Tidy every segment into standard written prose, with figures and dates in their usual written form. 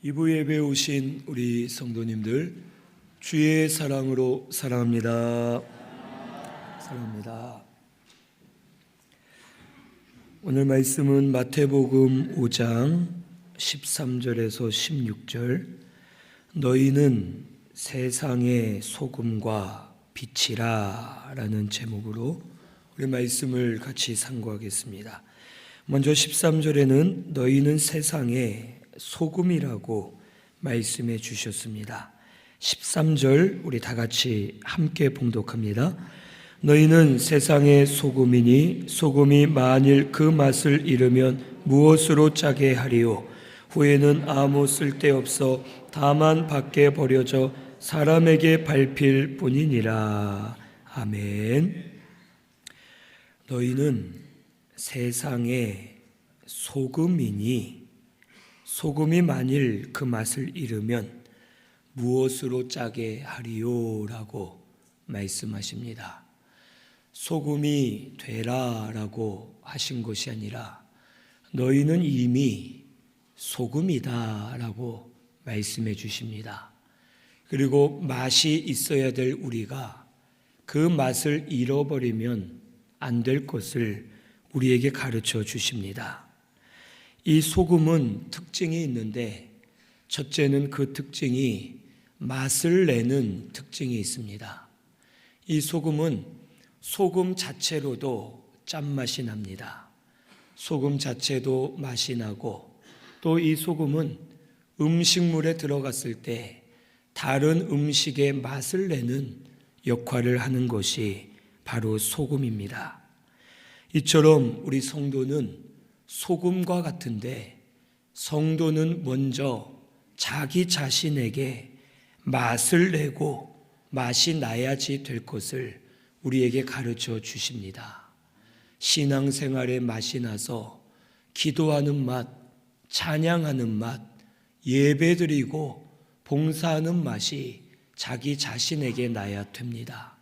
이부 예배에 오신 우리 성도님들 주의 사랑으로 사랑합니다. 사랑합니다. 오늘 말씀은 마태복음 5장 13절에서 16절 너희는 세상의 소금과 빛이라 라는 제목으로 우리 말씀을 같이 상고하겠습니다. 먼저 13절에는 너희는 세상의 소금이라고 말씀해 주셨습니다. 13절 우리 다 같이 함께 봉독합니다. 너희는 세상의 소금이니 소금이 만일 그 맛을 잃으면 무엇으로 짜게 하리요? 후에는 아무 쓸데없어 다만 밖에 버려져 사람에게 밟힐 뿐이니라. 아멘. 너희는 세상의 소금이니 소금이 만일 그 맛을 잃으면 무엇으로 짜게 하리요? 라고 말씀하십니다. 소금이 되라 라고 하신 것이 아니라 너희는 이미 소금이다 라고 말씀해 주십니다. 그리고 맛이 있어야 될 우리가 그 맛을 잃어버리면 안 될 것을 우리에게 가르쳐 주십니다. 이 소금은 특징이 있는데 첫째는 그 특징이 맛을 내는 특징이 있습니다. 이 소금은 소금 자체로도 짠맛이 납니다. 소금 자체도 맛이 나고 또 이 소금은 음식물에 들어갔을 때 다른 음식의 맛을 내는 역할을 하는 것이 바로 소금입니다. 이처럼 우리 성도는 소금과 같은데 성도는 먼저 자기 자신에게 맛을 내고 맛이 나야지 될 것을 우리에게 가르쳐 주십니다. 신앙생활에 맛이 나서 기도하는 맛, 찬양하는 맛, 예배드리고 봉사하는 맛이 자기 자신에게 나야 됩니다.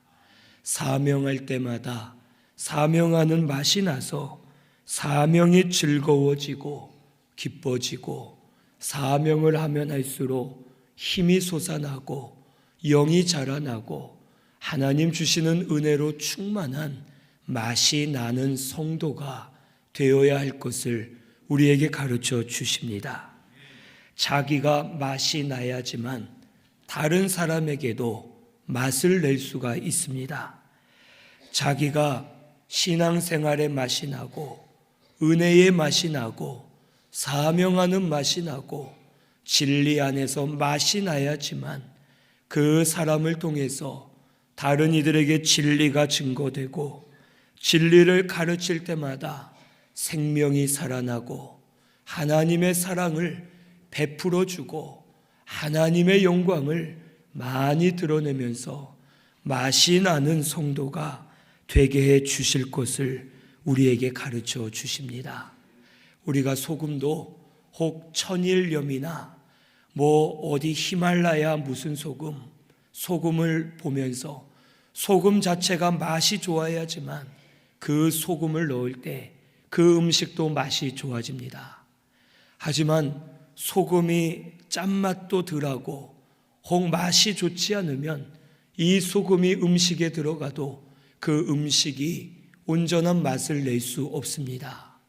사명할 때마다 사명하는 맛이 나서 사명이 즐거워지고 기뻐지고 사명을 하면 할수록 힘이 솟아나고 영이 자라나고 하나님 주시는 은혜로 충만한 맛이 나는 성도가 되어야 할 것을 우리에게 가르쳐 주십니다. 자기가 맛이 나야지만 다른 사람에게도 맛을 낼 수가 있습니다. 자기가 신앙생활의 맛이 나고 은혜의 맛이 나고 사명하는 맛이 나고 진리 안에서 맛이 나야지만 그 사람을 통해서 다른 이들에게 진리가 증거되고 진리를 가르칠 때마다 생명이 살아나고 하나님의 사랑을 베풀어 주고 하나님의 영광을 많이 드러내면서 맛이 나는 성도가 되게 해 주실 것을 우리에게 가르쳐 주십니다. 우리가 소금도 혹 천일염이나 어디 히말라야 무슨 소금을 보면서 소금 자체가 맛이 좋아야지만 그 소금을 넣을 때 그 음식도 맛이 좋아집니다. 하지만 소금이 짠맛도 덜하고 혹 맛이 좋지 않으면 이 소금이 음식에 들어가도 그 음식이 온전한 맛을 낼 수 없습니다.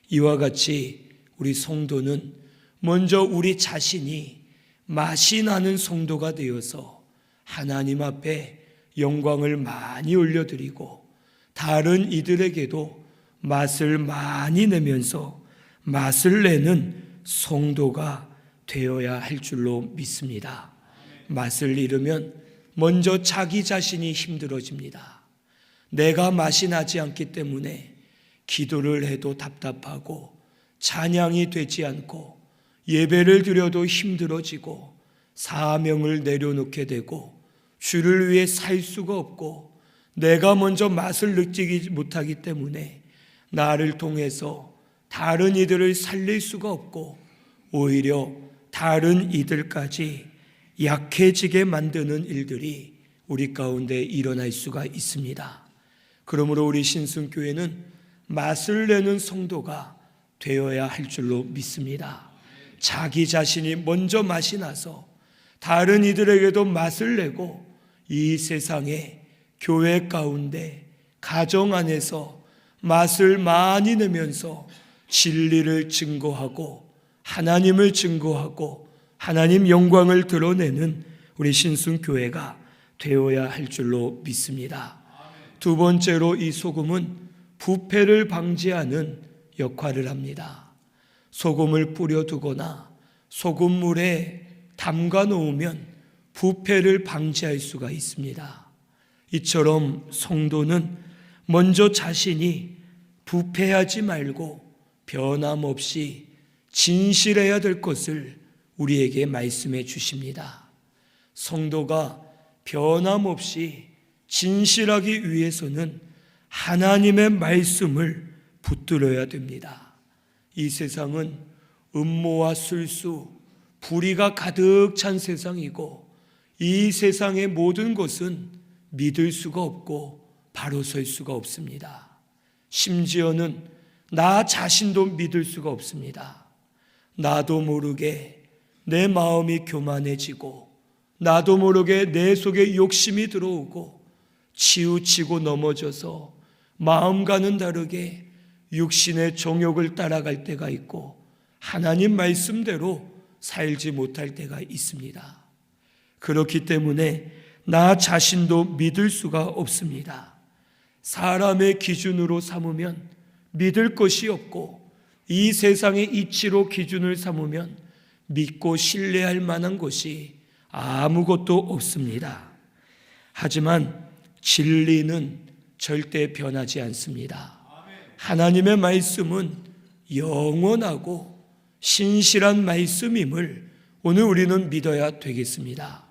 이와 같이 우리 성도는 먼저 우리 자신이 맛이 나는 성도가 되어서 하나님 앞에 영광을 많이 올려드리고 다른 이들에게도 맛을 많이 내면서 맛을 내는 성도가 되어야 할 줄로 믿습니다. 맛을 잃으면 먼저 자기 자신이 힘들어집니다. 내가 맛이 나지 않기 때문에 기도를 해도 답답하고 찬양이 되지 않고 예배를 드려도 힘들어지고 사명을 내려놓게 되고 주를 위해 살 수가 없고 내가 먼저 맛을 느끼지 못하기 때문에 나를 통해서 다른 이들을 살릴 수가 없고 오히려 다른 이들까지 약해지게 만드는 일들이 우리 가운데 일어날 수가 있습니다. 그러므로 우리 신승교회는 맛을 내는 성도가 되어야 할 줄로 믿습니다. 자기 자신이 먼저 맛이 나서 다른 이들에게도 맛을 내고 이 세상에 교회 가운데 가정 안에서 맛을 많이 내면서 진리를 증거하고 하나님을 증거하고 하나님 영광을 드러내는 우리 신순교회가 되어야 할 줄로 믿습니다. 두 번째로 이 소금은 부패를 방지하는 역할을 합니다. 소금을 뿌려두거나 소금물에 담가 놓으면 부패를 방지할 수가 있습니다. 이처럼 성도는 먼저 자신이 부패하지 말고 변함없이 진실해야 될 것을 우리에게 말씀해 주십니다. 성도가 변함없이 진실하기 위해서는 하나님의 말씀을 붙들어야 됩니다. 이 세상은 음모와 술수, 불의가 가득 찬 세상이고 이 세상의 모든 것은 믿을 수가 없고 바로 설 수가 없습니다. 심지어는 나 자신도 믿을 수가 없습니다. 나도 모르게 내 마음이 교만해지고 나도 모르게 내 속에 욕심이 들어오고 치우치고 넘어져서 마음과는 다르게 육신의 정욕을 따라갈 때가 있고 하나님 말씀대로 살지 못할 때가 있습니다. 그렇기 때문에 나 자신도 믿을 수가 없습니다. 사람의 기준으로 삼으면 믿을 것이 없고 이 세상의 이치로 기준을 삼으면 믿고 신뢰할 만한 것이 아무것도 없습니다. 하지만 진리는 절대 변하지 않습니다. 하나님의 말씀은 영원하고 신실한 말씀임을 오늘 우리는 믿어야 되겠습니다.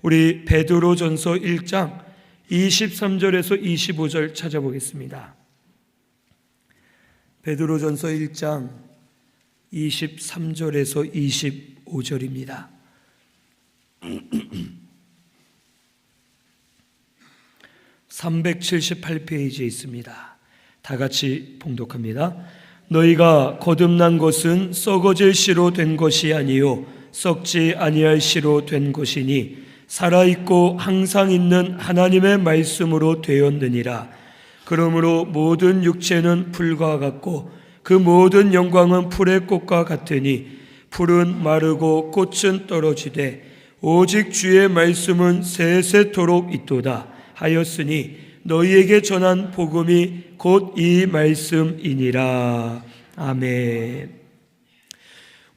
우리 베드로전서 1장 23절에서 25절 찾아보겠습니다. 베드로전서 1장 23절에서 25절입니다. 378페이지에 있습니다. 다 같이 봉독합니다. 너희가 거듭난 것은 썩어질 씨로 된 것이 아니요 썩지 아니할 씨로 된 것이니 살아있고 항상 있는 하나님의 말씀으로 되었느니라. 그러므로 모든 육체는 풀과 같고 그 모든 영광은 풀의 꽃과 같으니 풀은 마르고 꽃은 떨어지되 오직 주의 말씀은 세세토록 있도다 하였으니 너희에게 전한 복음이 곧 이 말씀이니라. 아멘.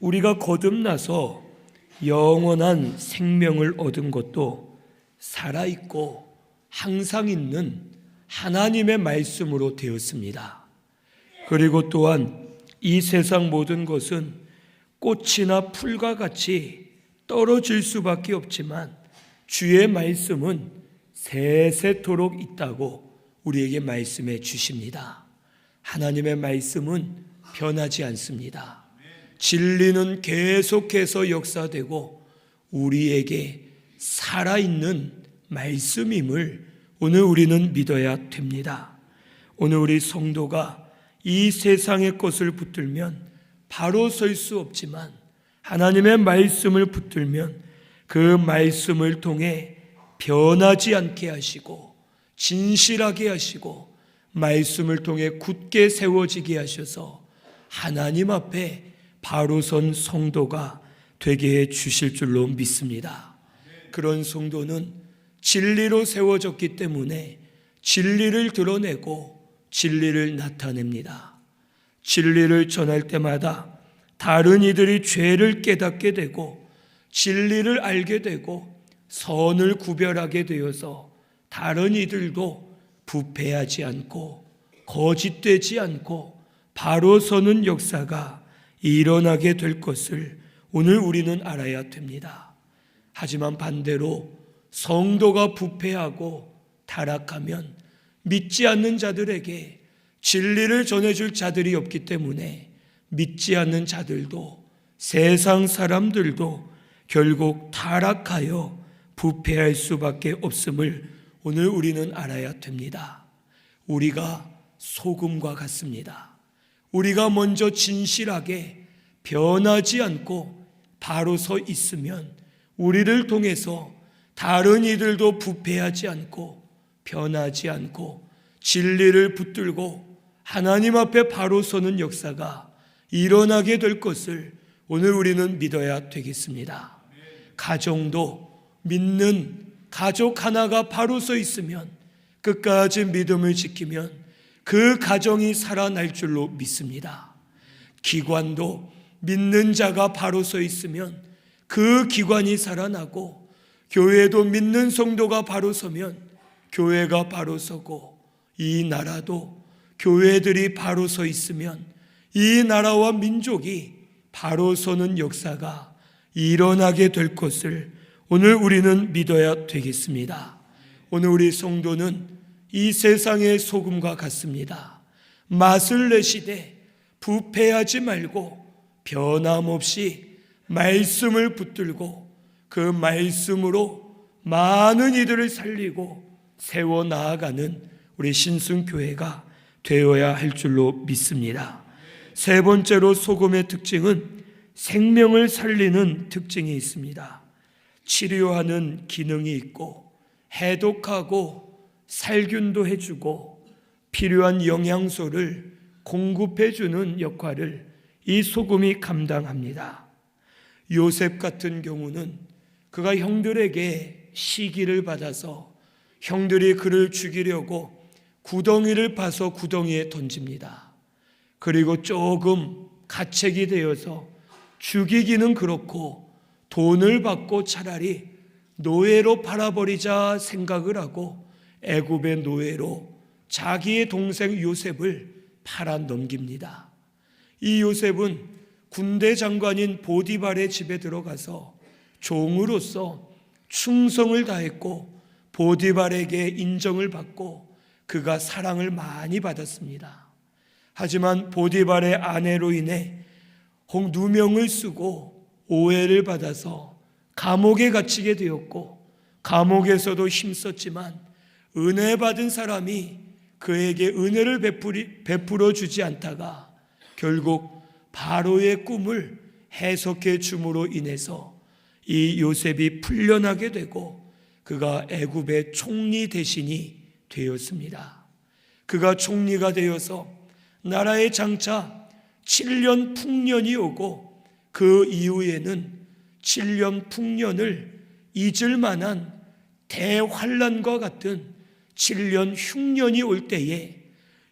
우리가 거듭나서 영원한 생명을 얻은 것도 살아있고 항상 있는 하나님의 말씀으로 되었습니다. 그리고 또한 이 세상 모든 것은 꽃이나 풀과 같이 떨어질 수밖에 없지만 주의 말씀은 세세토록 있다고 우리에게 말씀해 주십니다. 하나님의 말씀은 변하지 않습니다. 진리는 계속해서 역사되고 우리에게 살아있는 말씀임을 오늘 우리는 믿어야 됩니다. 오늘 우리 성도가 이 세상의 것을 붙들면 바로 설 수 없지만 하나님의 말씀을 붙들면 그 말씀을 통해 변하지 않게 하시고 진실하게 하시고 말씀을 통해 굳게 세워지게 하셔서 하나님 앞에 바로 선 성도가 되게 해 주실 줄로 믿습니다. 그런 성도는 진리로 세워졌기 때문에 진리를 드러내고 진리를 나타냅니다. 진리를 전할 때마다 다른 이들이 죄를 깨닫게 되고 진리를 알게 되고 선을 구별하게 되어서 다른 이들도 부패하지 않고 거짓되지 않고 바로 서는 역사가 일어나게 될 것을 오늘 우리는 알아야 됩니다. 하지만 반대로 성도가 부패하고 타락하면 믿지 않는 자들에게 진리를 전해줄 자들이 없기 때문에 믿지 않는 자들도 세상 사람들도 결국 타락하여 부패할 수밖에 없음을 오늘 우리는 알아야 됩니다. 우리가 소금과 같습니다. 우리가 먼저 진실하게 변하지 않고 바로 서 있으면 우리를 통해서 다른 이들도 부패하지 않고 변하지 않고 진리를 붙들고 하나님 앞에 바로 서는 역사가 일어나게 될 것을 오늘 우리는 믿어야 되겠습니다. 가정도 믿는 가족 하나가 바로 서 있으면, 끝까지 믿음을 지키면 그 가정이 살아날 줄로 믿습니다. 기관도 믿는 자가 바로 서 있으면 그 기관이 살아나고, 교회도 믿는 성도가 바로 서면 교회가 바로 서고, 이 나라도 교회들이 바로 서 있으면 이 나라와 민족이 바로 서는 역사가 일어나게 될 것을 오늘 우리는 믿어야 되겠습니다. 오늘 우리 성도는 이 세상의 소금과 같습니다. 맛을 내시되 부패하지 말고 변함없이 말씀을 붙들고 그 말씀으로 많은 이들을 살리고 세워 나아가는 우리 신순교회가 되어야 할 줄로 믿습니다. 세 번째로 소금의 특징은 생명을 살리는 특징이 있습니다. 치료하는 기능이 있고 해독하고 살균도 해주고 필요한 영양소를 공급해주는 역할을 이 소금이 감당합니다. 요셉 같은 경우는 그가 형들에게 시기를 받아서 형들이 그를 죽이려고 구덩이를 파서 구덩이에 던집니다. 그리고 조금 가책이 되어서 죽이기는 그렇고 돈을 받고 차라리 노예로 팔아버리자 생각을 하고 애굽의 노예로 자기의 동생 요셉을 팔아 넘깁니다. 이 요셉은 군대 장관인 보디발의 집에 들어가서 종으로서 충성을 다했고 보디발에게 인정을 받고 그가 사랑을 많이 받았습니다. 하지만 보디발의 아내로 인해 누명을 쓰고 오해를 받아서 감옥에 갇히게 되었고, 감옥에서도 힘썼지만 은혜 받은 사람이 그에게 은혜를 베풀어 주지 않다가 결국 바로의 꿈을 해석해 줌으로 인해서 이 요셉이 풀려나게 되고 그가 애굽의 총리 대신이 되었습니다. 그가 총리가 되어서 나라에 장차 7년 풍년이 오고 그 이후에는 7년 풍년을 잊을 만한 대환란과 같은 7년 흉년이 올 때에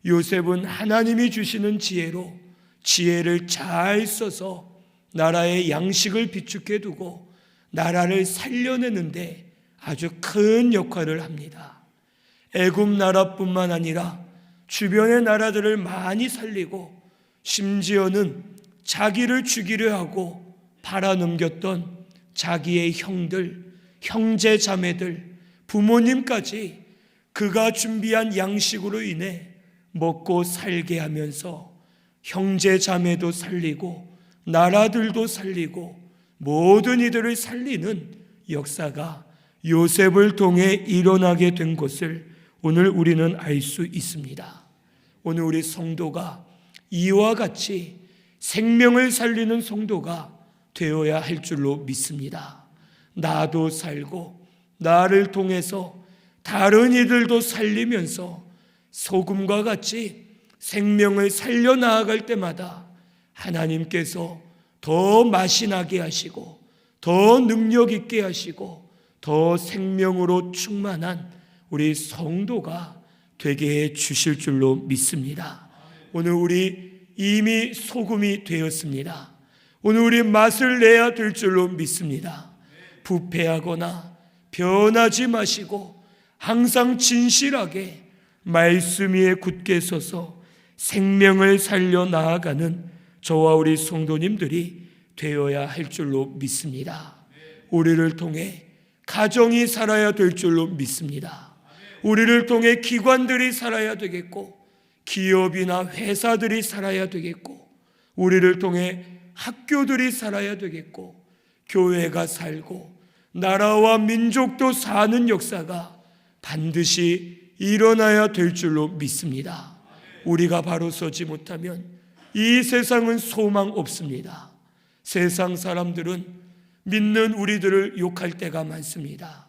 요셉은 하나님이 주시는 지혜로 지혜를 잘 써서 나라의 양식을 비축해 두고 나라를 살려내는데 아주 큰 역할을 합니다. 애굽 나라뿐만 아니라 주변의 나라들을 많이 살리고 심지어는 자기를 죽이려 하고 팔아넘겼던 자기의 형들, 형제 자매들, 부모님까지 그가 준비한 양식으로 인해 먹고 살게 하면서 형제 자매도 살리고 나라들도 살리고 모든 이들을 살리는 역사가 요셉을 통해 일어나게 된 것을 오늘 우리는 알 수 있습니다. 오늘 우리 성도가 이와 같이 생명을 살리는 성도가 되어야 할 줄로 믿습니다. 나도 살고 나를 통해서 다른 이들도 살리면서 소금과 같이 생명을 살려 나아갈 때마다 하나님께서 더 맛이 나게 하시고 더 능력 있게 하시고 더 생명으로 충만한 우리 성도가 되게 해 주실 줄로 믿습니다. 오늘 우리 이미 소금이 되었습니다. 오늘 우리 맛을 내야 될 줄로 믿습니다. 부패하거나 변하지 마시고 항상 진실하게 말씀 위에 굳게 서서 생명을 살려 나아가는 저와 우리 성도님들이 되어야 할 줄로 믿습니다. 우리를 통해 가정이 살아야 될 줄로 믿습니다. 우리를 통해 기관들이 살아야 되겠고 기업이나 회사들이 살아야 되겠고 우리를 통해 학교들이 살아야 되겠고 교회가 살고 나라와 민족도 사는 역사가 반드시 일어나야 될 줄로 믿습니다. 우리가 바로 서지 못하면 이 세상은 소망 없습니다. 세상 사람들은 믿는 우리들을 욕할 때가 많습니다.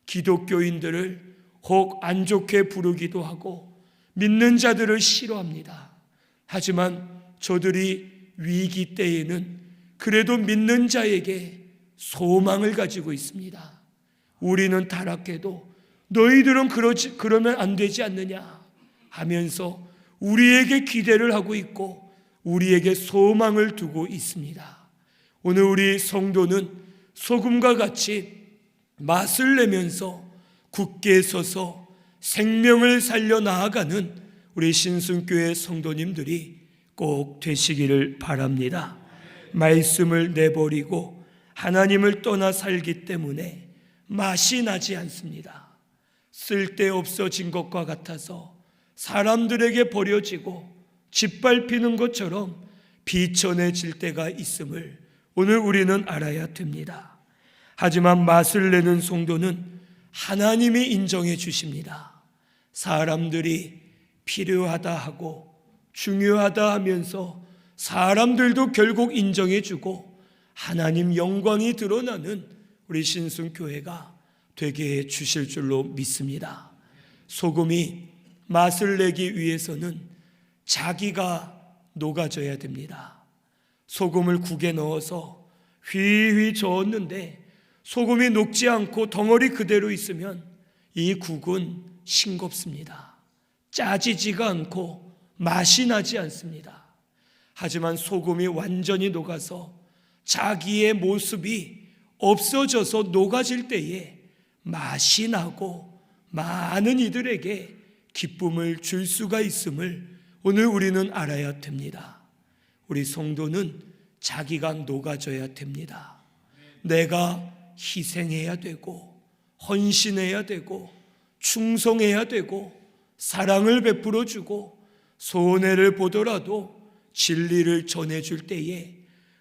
기독교인들을 혹 안 좋게 부르기도 하고 믿는 자들을 싫어합니다. 하지만 저들이 위기 때에는 그래도 믿는 자에게 소망을 가지고 있습니다. 우리는 타락해도 너희들은 그러면 안 되지 않느냐 하면서 우리에게 기대를 하고 있고 우리에게 소망을 두고 있습니다. 오늘 우리 성도는 소금과 같이 맛을 내면서 굳게 서서 생명을 살려 나아가는 우리 신순교회 성도님들이 꼭 되시기를 바랍니다. 말씀을 내버리고 하나님을 떠나 살기 때문에 맛이 나지 않습니다. 쓸데없어진 것과 같아서 사람들에게 버려지고 짓밟히는 것처럼 비천해질 때가 있음을 오늘 우리는 알아야 됩니다. 하지만 맛을 내는 성도는 하나님이 인정해 주십니다. 사람들이 필요하다 하고 중요하다 하면서 사람들도 결국 인정해 주고 하나님 영광이 드러나는 우리 신순교회가 되게 해 주실 줄로 믿습니다. 소금이 맛을 내기 위해서는 자기가 녹아져야 됩니다. 소금을 국에 넣어서 휘휘 저었는데 소금이 녹지 않고 덩어리 그대로 있으면 이 국은 싱겁습니다. 짜지지가 않고 맛이 나지 않습니다. 하지만 소금이 완전히 녹아서 자기의 모습이 없어져서 녹아질 때에 맛이 나고 많은 이들에게 기쁨을 줄 수가 있음을 오늘 우리는 알아야 됩니다. 우리 성도는 자기가 녹아져야 됩니다. 내가 희생해야 되고 헌신해야 되고 충성해야 되고 사랑을 베풀어 주고 손해를 보더라도 진리를 전해줄 때에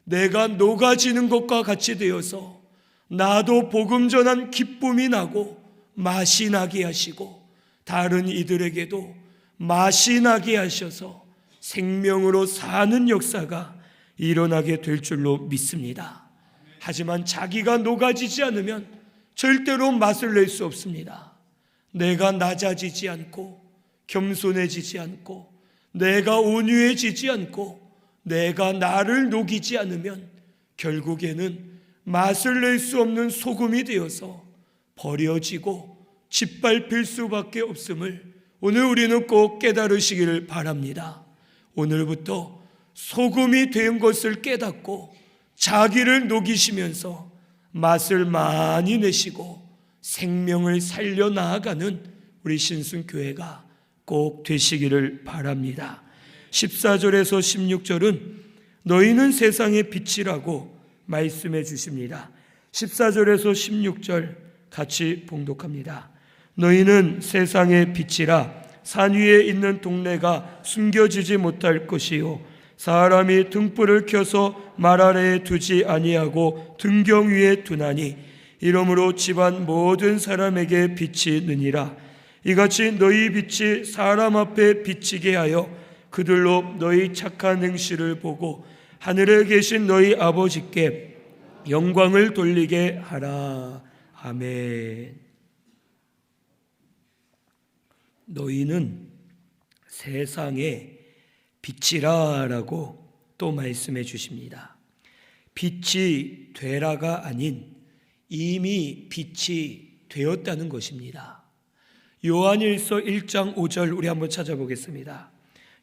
내가 녹아지는 것과 같이 되어서 나도 복음 전한 기쁨이 나고 맛이 나게 하시고 다른 이들에게도 맛이 나게 하셔서 생명으로 사는 역사가 일어나게 될 줄로 믿습니다. 하지만 자기가 녹아지지 않으면 절대로 맛을 낼 수 없습니다. 내가 낮아지지 않고 겸손해지지 않고 내가 온유해지지 않고 내가 나를 녹이지 않으면 결국에는 맛을 낼 수 없는 소금이 되어서 버려지고 짓밟힐 수밖에 없음을 오늘 우리는 꼭 깨달으시기를 바랍니다. 오늘부터 소금이 된 것을 깨닫고 자기를 녹이시면서 맛을 많이 내시고 생명을 살려 나아가는 우리 신순교회가 꼭 되시기를 바랍니다. 14절에서 16절은 너희는 세상의 빛이라고 말씀해 주십니다. 14절에서 16절 같이 봉독합니다. 너희는 세상의 빛이라 산 위에 있는 동네가 숨겨지지 못할 것이요 사람이 등불을 켜서 말 아래에 두지 아니하고 등경 위에 두나니 이러므로 집안 모든 사람에게 빛이 느니라. 이같이 너희 빛이 사람 앞에 비치게 하여 그들로 너희 착한 행실을 보고 하늘에 계신 너희 아버지께 영광을 돌리게 하라. 아멘. 너희는 세상의 빛이라 라고 또 말씀해 주십니다. 빛이 되라가 아닌 이미 빛이 되었다는 것입니다. 요한일서 1장 5절 우리 한번 찾아보겠습니다.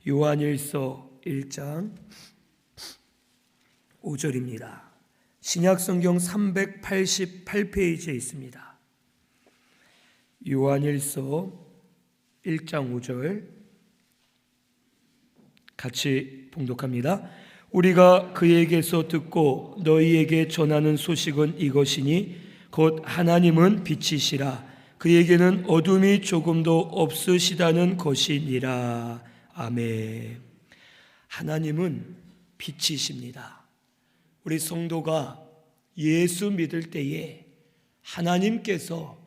요한일서 1장 5절입니다. 신약성경 388페이지에 있습니다. 요한일서 1장 5절 같이 봉독합니다. 우리가 그에게서 듣고 너희에게 전하는 소식은 이것이니 곧 하나님은 빛이시라 그에게는 어둠이 조금도 없으시다는 것이니라. 아멘. 하나님은 빛이십니다. 우리 성도가 예수 믿을 때에 하나님께서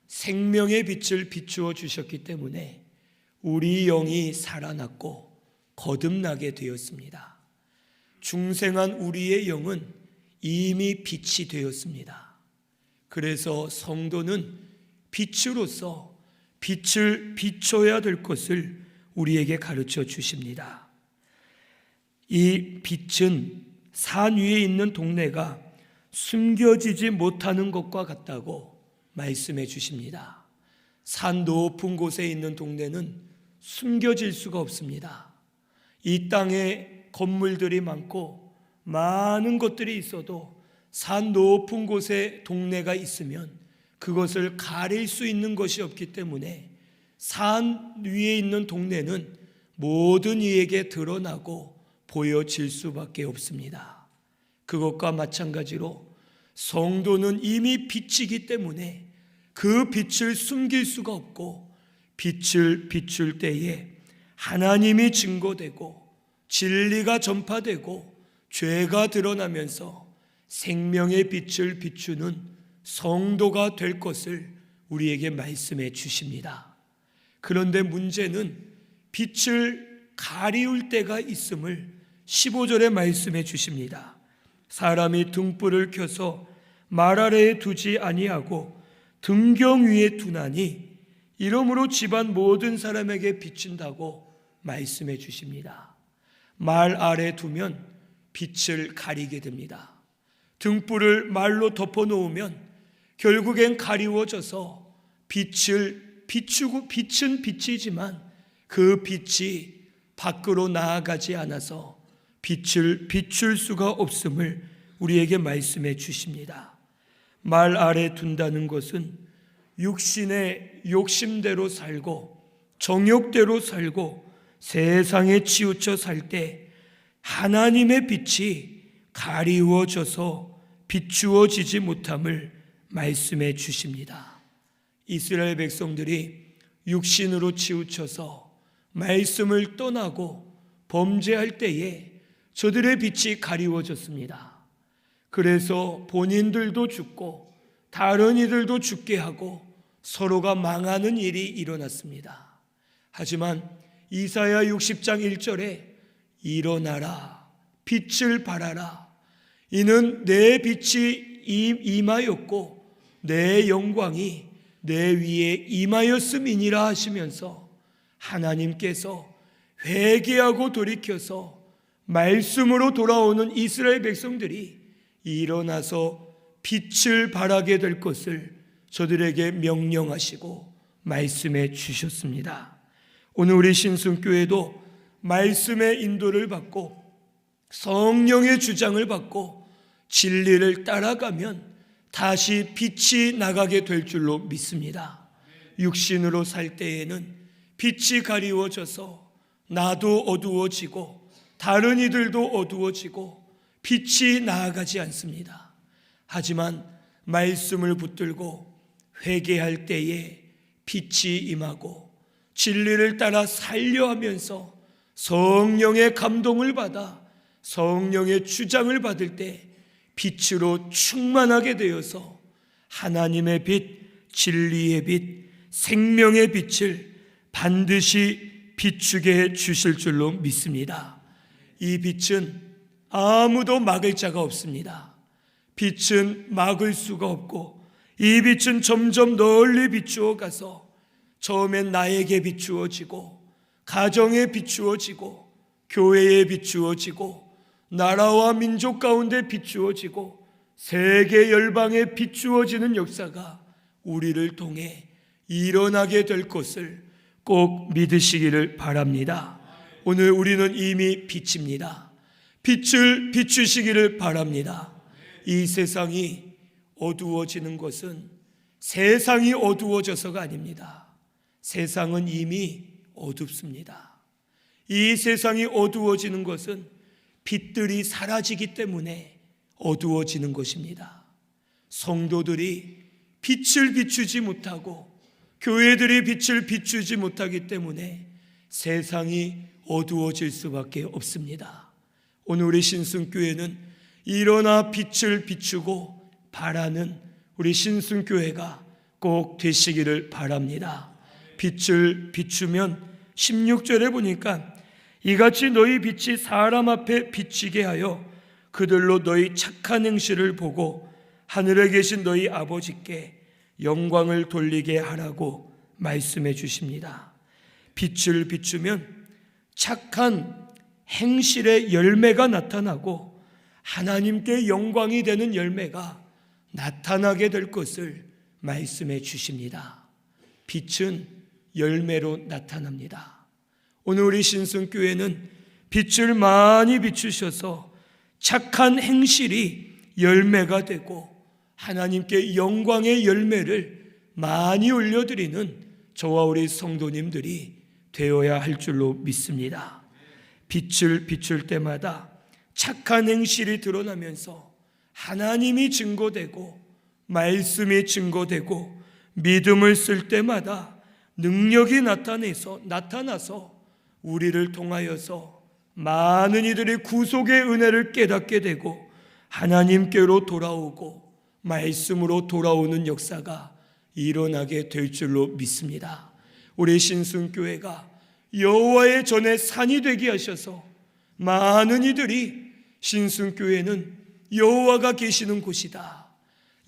생명의 빛을 비추어 주셨기 때문에 우리 영이 살아났고 거듭나게 되었습니다. 중생한 우리의 영은 이미 빛이 되었습니다. 그래서 성도는 빛으로서 빛을 비춰야 될 것을 우리에게 가르쳐 주십니다. 이 빛은 산 위에 있는 동네가 숨겨지지 못하는 것과 같다고 말씀해 주십니다. 산 높은 곳에 있는 동네는 숨겨질 수가 없습니다. 이 땅에 건물들이 많고 많은 것들이 있어도 산 높은 곳에 동네가 있으면 그것을 가릴 수 있는 것이 없기 때문에 산 위에 있는 동네는 모든 이에게 드러나고 보여질 수밖에 없습니다. 그것과 마찬가지로 성도는 이미 빛이기 때문에 그 빛을 숨길 수가 없고 빛을 비출 때에 하나님이 증거되고 진리가 전파되고 죄가 드러나면서 생명의 빛을 비추는 성도가 될 것을 우리에게 말씀해 주십니다. 그런데 문제는 빛을 가리울 때가 있음을 15절에 말씀해 주십니다. 사람이 등불을 켜서 말 아래에 두지 아니하고 등경 위에 두나니 이러므로 집안 모든 사람에게 비춘다고 말씀해 주십니다. 말 아래 두면 빛을 가리게 됩니다. 등불을 말로 덮어 놓으면 결국엔 가리워져서 빛을 비추고 빛은 빛이지만 그 빛이 밖으로 나아가지 않아서 빛을 비출 수가 없음을 우리에게 말씀해 주십니다. 말 아래 둔다는 것은 육신의 욕심대로 살고 정욕대로 살고 세상에 치우쳐 살 때 하나님의 빛이 가리워져서 비추어지지 못함을 말씀해 주십니다. 이스라엘 백성들이 육신으로 치우쳐서 말씀을 떠나고 범죄할 때에 저들의 빛이 가리워졌습니다. 그래서 본인들도 죽고 다른 이들도 죽게 하고 서로가 망하는 일이 일어났습니다. 하지만 이사야 60장 1절에 일어나라 빛을 발하라 이는 내 빛이 임하였고 내 영광이 내 위에 임하였음이니라 하시면서 하나님께서 회개하고 돌이켜서 말씀으로 돌아오는 이스라엘 백성들이 일어나서 빛을 발하게 될 것을 저들에게 명령하시고 말씀해 주셨습니다. 오늘 우리 신순교회도 말씀의 인도를 받고 성령의 주장을 받고 진리를 따라가면 다시 빛이 나가게 될 줄로 믿습니다. 육신으로 살 때에는 빛이 가리워져서 나도 어두워지고 다른 이들도 어두워지고 빛이 나아가지 않습니다. 하지만 말씀을 붙들고 회개할 때에 빛이 임하고 진리를 따라 살려 하면서 성령의 감동을 받아 성령의 주장을 받을 때 빛으로 충만하게 되어서 하나님의 빛, 진리의 빛, 생명의 빛을 반드시 비추게 해 주실 줄로 믿습니다. 이 빛은 아무도 막을 자가 없습니다. 빛은 막을 수가 없고 이 빛은 점점 널리 비추어 가서 처음엔 나에게 비추어지고 가정에 비추어지고 교회에 비추어지고 나라와 민족 가운데 비추어지고 세계 열방에 비추어지는 역사가 우리를 통해 일어나게 될 것을 꼭 믿으시기를 바랍니다. 오늘 우리는 이미 빛입니다. 빛을 비추시기를 바랍니다. 이 세상이 어두워지는 것은 세상이 어두워져서가 아닙니다. 세상은 이미 어둡습니다. 이 세상이 어두워지는 것은 빛들이 사라지기 때문에 어두워지는 것입니다. 성도들이 빛을 비추지 못하고 교회들이 빛을 비추지 못하기 때문에 세상이 어두워질 수밖에 없습니다. 오늘 우리 신순교회는 일어나 빛을 비추고 바라는 우리 신순교회가 꼭 되시기를 바랍니다. 빛을 비추면 16절에 보니까 이같이 너희 빛이 사람 앞에 비치게 하여 그들로 너희 착한 행실을 보고 하늘에 계신 너희 아버지께 영광을 돌리게 하라고 말씀해 주십니다. 빛을 비추면 착한 행실의 열매가 나타나고 하나님께 영광이 되는 열매가 나타나게 될 것을 말씀해 주십니다. 빛은 열매로 나타납니다. 오늘 우리 신성교회는 빛을 많이 비추셔서 착한 행실이 열매가 되고 하나님께 영광의 열매를 많이 올려드리는 저와 우리 성도님들이 되어야 할 줄로 믿습니다. 빛을 비출 때마다 착한 행실이 드러나면서 하나님이 증거되고 말씀이 증거되고 믿음을 쓸 때마다 능력이 나타나서 우리를 통하여서 많은 이들이 구속의 은혜를 깨닫게 되고 하나님께로 돌아오고 말씀으로 돌아오는 역사가 일어나게 될 줄로 믿습니다. 우리 신순교회가 여호와의 전에 산이 되게 하셔서 많은 이들이 신순교회는 여호와가 계시는 곳이다,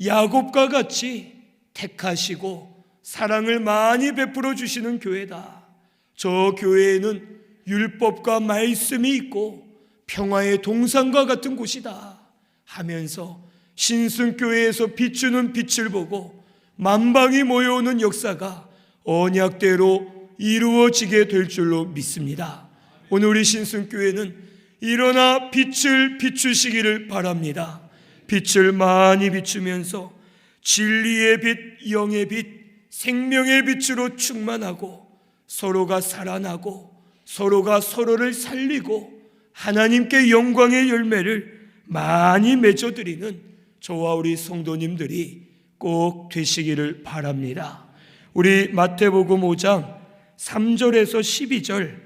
야곱과 같이 택하시고 사랑을 많이 베풀어 주시는 교회다, 저 교회에는 율법과 말씀이 있고 평화의 동산과 같은 곳이다 하면서 신순교회에서 비추는 빛을 보고 만방이 모여오는 역사가 언약대로 이루어지게 될 줄로 믿습니다. 오늘 우리 신순교회는 일어나 빛을 비추시기를 바랍니다. 빛을 많이 비추면서 진리의 빛, 영의 빛, 생명의 빛으로 충만하고 서로가 살아나고 서로가 서로를 살리고 하나님께 영광의 열매를 많이 맺어드리는 저와 우리 성도님들이 꼭 되시기를 바랍니다. 우리 마태복음 5장 3절에서 12절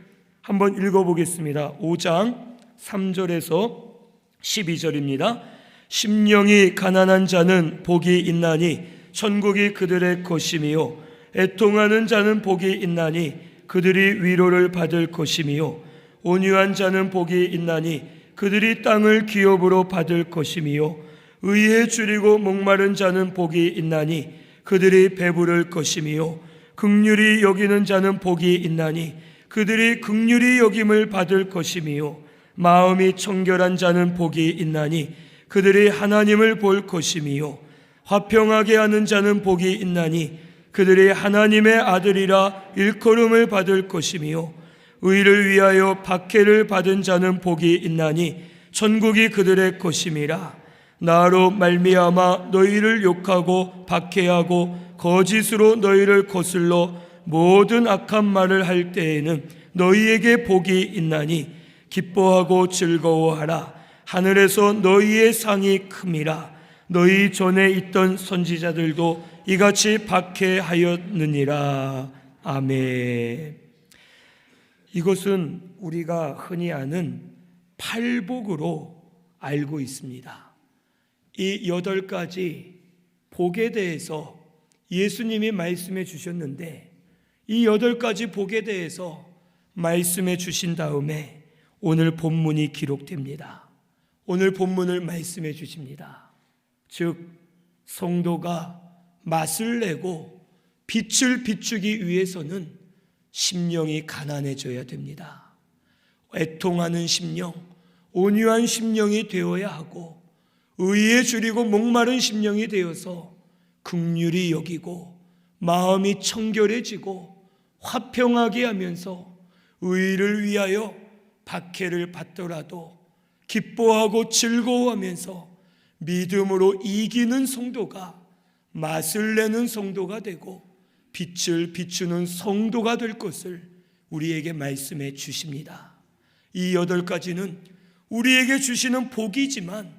한번 읽어보겠습니다. 5장 3절에서 12절입니다. 심령이 가난한 자는 복이 있나니 천국이 그들의 것이미요, 애통하는 자는 복이 있나니 그들이 위로를 받을 것이미요, 온유한 자는 복이 있나니 그들이 땅을 기업으로 받을 것이미요, 의에 줄이고 목마른 자는 복이 있나니 그들이 배부를 것이미요, 긍휼히 여기는 자는 복이 있나니 그들이 긍휼히 여김을 받을 것이미요, 마음이 청결한 자는 복이 있나니 그들이 하나님을 볼 것이미요, 화평하게 하는 자는 복이 있나니 그들이 하나님의 아들이라 일컬음을 받을 것이미요, 의를 위하여 박해를 받은 자는 복이 있나니 천국이 그들의 것임이라. 나로 말미암아 너희를 욕하고 박해하고 거짓으로 너희를 거슬러 모든 악한 말을 할 때에는 너희에게 복이 있나니 기뻐하고 즐거워하라. 하늘에서 너희의 상이 큼이라. 너희 전에 있던 선지자들도 이같이 박해하였느니라. 아멘. 이것은 우리가 흔히 아는 팔복으로 알고 있습니다. 이 8가지 복에 대해서 예수님이 말씀해 주셨는데, 이 8가지 복에 대해서 말씀해 주신 다음에 오늘 본문이 기록됩니다. 오늘 본문을 말씀해 주십니다. 즉 성도가 맛을 내고 빛을 비추기 위해서는 심령이 가난해져야 됩니다. 애통하는 심령, 온유한 심령이 되어야 하고 의에 줄이고 목마른 심령이 되어서 긍휼히 여기고 마음이 청결해지고 화평하게 하면서 의를 위하여 박해를 받더라도 기뻐하고 즐거워하면서 믿음으로 이기는 성도가 맛을 내는 성도가 되고 빛을 비추는 성도가 될 것을 우리에게 말씀해 주십니다. 이 8가지는 우리에게 주시는 복이지만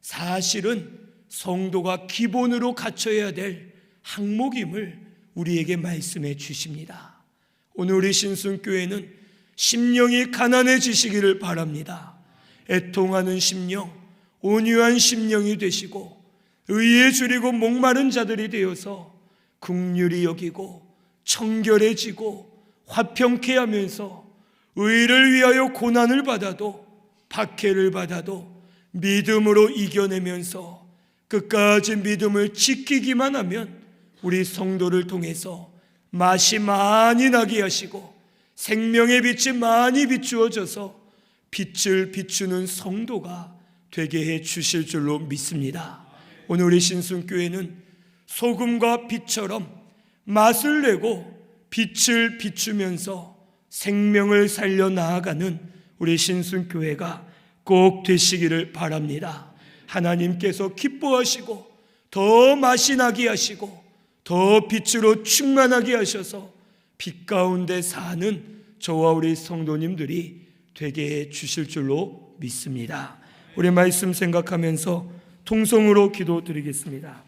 사실은 성도가 기본으로 갖춰야 될 항목임을 우리에게 말씀해 주십니다. 오늘 우리 신순교회는 심령이 가난해지시기를 바랍니다. 애통하는 심령, 온유한 심령이 되시고 의에 줄이고 목마른 자들이 되어서 긍휼히 여기고 청결해지고 화평케 하면서 의를 위하여 고난을 받아도 박해를 받아도 믿음으로 이겨내면서 끝까지 믿음을 지키기만 하면 우리 성도를 통해서 맛이 많이 나게 하시고 생명의 빛이 많이 비추어져서 빛을 비추는 성도가 되게 해 주실 줄로 믿습니다. 오늘 우리 신순교회는 소금과 빛처럼 맛을 내고 빛을 비추면서 생명을 살려 나아가는 우리 신순교회가 꼭 되시기를 바랍니다. 하나님께서 기뻐하시고 더 맛이 나게 하시고 더 빛으로 충만하게 하셔서 빛 가운데 사는 저와 우리 성도님들이 되게 해 주실 줄로 믿습니다. 우리 말씀 생각하면서 통성으로 기도드리겠습니다.